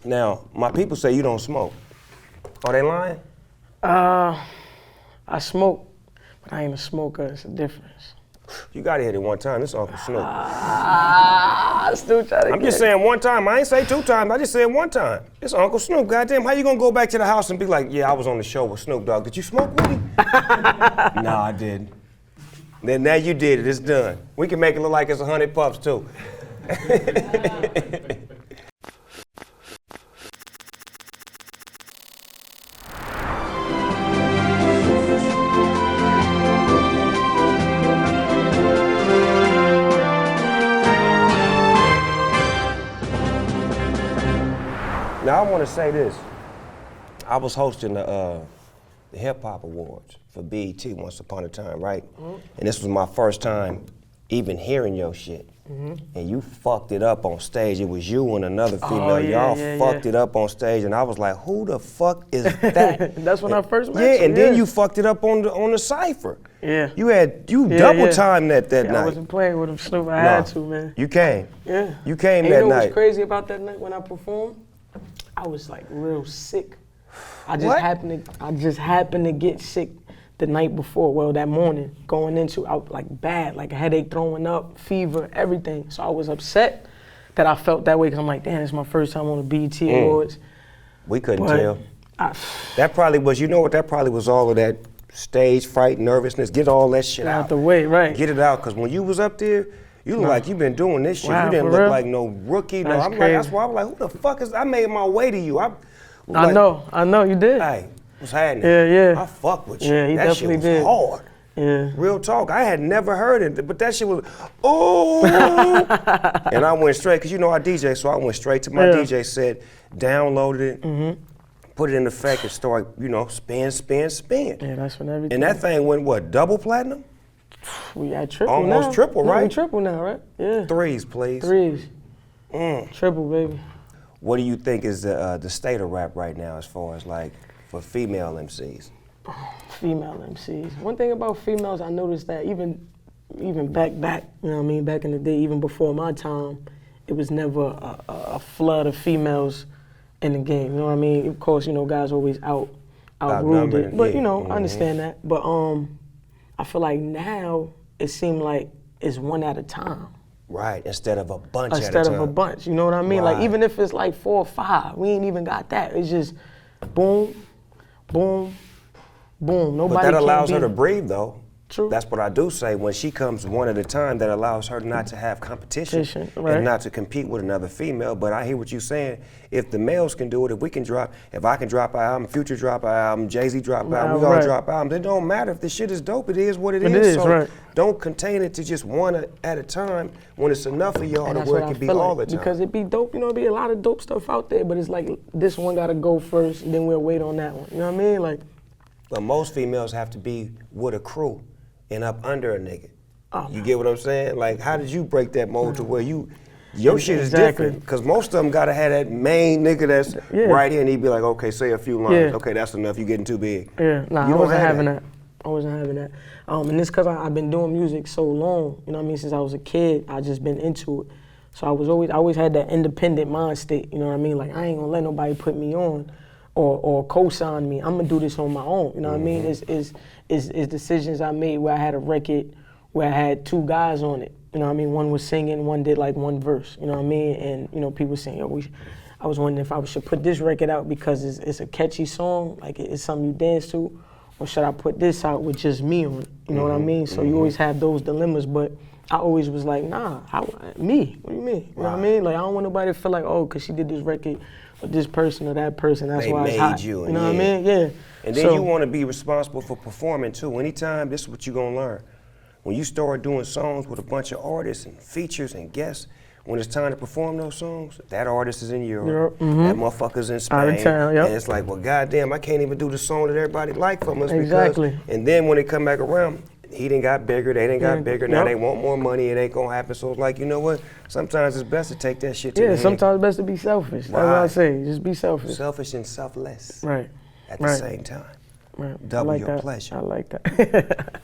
Now, my people say you don't smoke. Are they lying? I smoke, but I ain't a smoker. It's a difference. You gotta hit it one time. This is Uncle Snoop. Still trying to I'm just saying one time. I ain't say 2 times. I just said 1 time. It's Uncle Snoop. Goddamn, how you gonna go back to the house and be like, yeah, I was on the show with Snoop Dogg. Did you smoke with him? Nah, I didn't. Then now you did it. It's done. We can make it look like it's 100 puffs too. Now I want to say this. I was hosting the Hip Hop Awards for BET once upon a time, right? Mm-hmm. And this was my first time even hearing your shit. Mm-hmm. And you fucked it up on stage. It was you and another female. Y'all fucked it up on stage, and I was like, who the fuck is that? That's when I first met you. Yeah, and then you fucked it up on the cypher. Yeah. You double timed that night. I wasn't playing with him, Snoop. I had to, man. You came. Yeah. You came and that you know night. What's crazy about that night when I performed? I was like real sick. I just happened to get sick the night before, well, that morning, going into like bad, like a headache, throwing up, fever, everything. So I was upset that I felt that way because I'm like, damn, it's my first time on the BET Awards. We couldn't tell. That probably was, you know what, that probably was all of that stage fright, nervousness, get all that shit out. Out the way, right. Get it out, because when you was up there, you look like you been doing this shit. Wow, you didn't look real? like no rookie. That's I'm crazy. like, that's why I was like, who the fuck is, I made my way to you. I know, you did. Hey, what's happening? Yeah. I fuck with you. Yeah, he that definitely shit was did. hard. Yeah. Real talk, I had never heard it, but that shit was, oh. And I went straight, because you know I DJ, so I went straight to my DJ set, downloaded it, put it in effect, and started, spin. Yeah, that's when everything. And that thing went, what, double platinum? We at triple Almost now. triple, right? We triple now, right? Yeah. 3s, please. 3s. Triple, baby. What do you think is the state of rap right now as far as like for female MCs? Female MCs. One thing about females, I noticed that even back, you know what I mean, back in the day, even before my time, it was never a flood of females in the game. You know what I mean? Of course, guys always outruled it, but I understand that. But I feel like now it seems like it's one at a time. Right, instead of a bunch Instead of a bunch, you know what I mean? Right. Like even if it's like 4 or 5, we ain't even got that. It's just boom, boom, boom. Nobody. But that allows her to breathe though. True. That's what I do say. When she comes one at a time, that allows her not to have competition right. and not to compete with another female. But I hear what you're saying. If the males can do it, if I can drop an album, Future drop an album, Jay-Z drop an album, we all drop albums. It don't matter if the shit is dope. It is what it is. It is, so right. Don't contain it to just one at a time when it's enough of y'all to where it can be all the time. Because it be dope, it be a lot of dope stuff out there, but it's like this one gotta go first, and then we'll wait on that one. You know what I mean? Like. But most females have to be with a crew and up under a nigga. Oh, you get what I'm saying? Like, how did you break that mold to where your shit is different? Because most of them gotta have that main nigga that's right here, and he be like, okay, say a few lines. Yeah. Okay, that's enough. You getting too big. Yeah, nah, I wasn't having that. I wasn't having that. And it's because I've been doing music so long. You know what I mean? Since I was a kid, I just been into it. So I always had that independent mind state. You know what I mean? Like I ain't gonna let nobody put me on. Or co-sign me. I'm gonna do this on my own. You know what I mean? It's decisions I made where I had a record where I had 2 guys on it. You know what I mean? One was singing, one did like one verse. You know what I mean? And people saying, yo, I was wondering if I should put this record out because it's a catchy song, like it's something you dance to, or should I put this out with just me on it? You know what I mean? So you always have those dilemmas, but I always was like, nah, me. What do you mean? You know what I mean? Like I don't want nobody to feel like, oh, cause she did this record. This person or that person, that's why it's hot. You know what I mean? Yeah. And then you want to be responsible for performing too. Anytime, this is what you're gonna learn. When you start doing songs with a bunch of artists and features and guests, when it's time to perform those songs, that artist is in Europe, that motherfucker's in Spain. Out of town, yep. And it's like, well, goddamn, I can't even do the song that everybody like from us. Exactly. And then when they come back around, he done got bigger, they done got bigger, now they want more money, it ain't gonna happen. So it's like, you know what? Sometimes it's best to take that shit to the head. Sometimes it's best to be selfish. That's what I say, just be selfish. Selfish and selfless. Right. At the same time. Right. Double like your that. pleasure. I like that.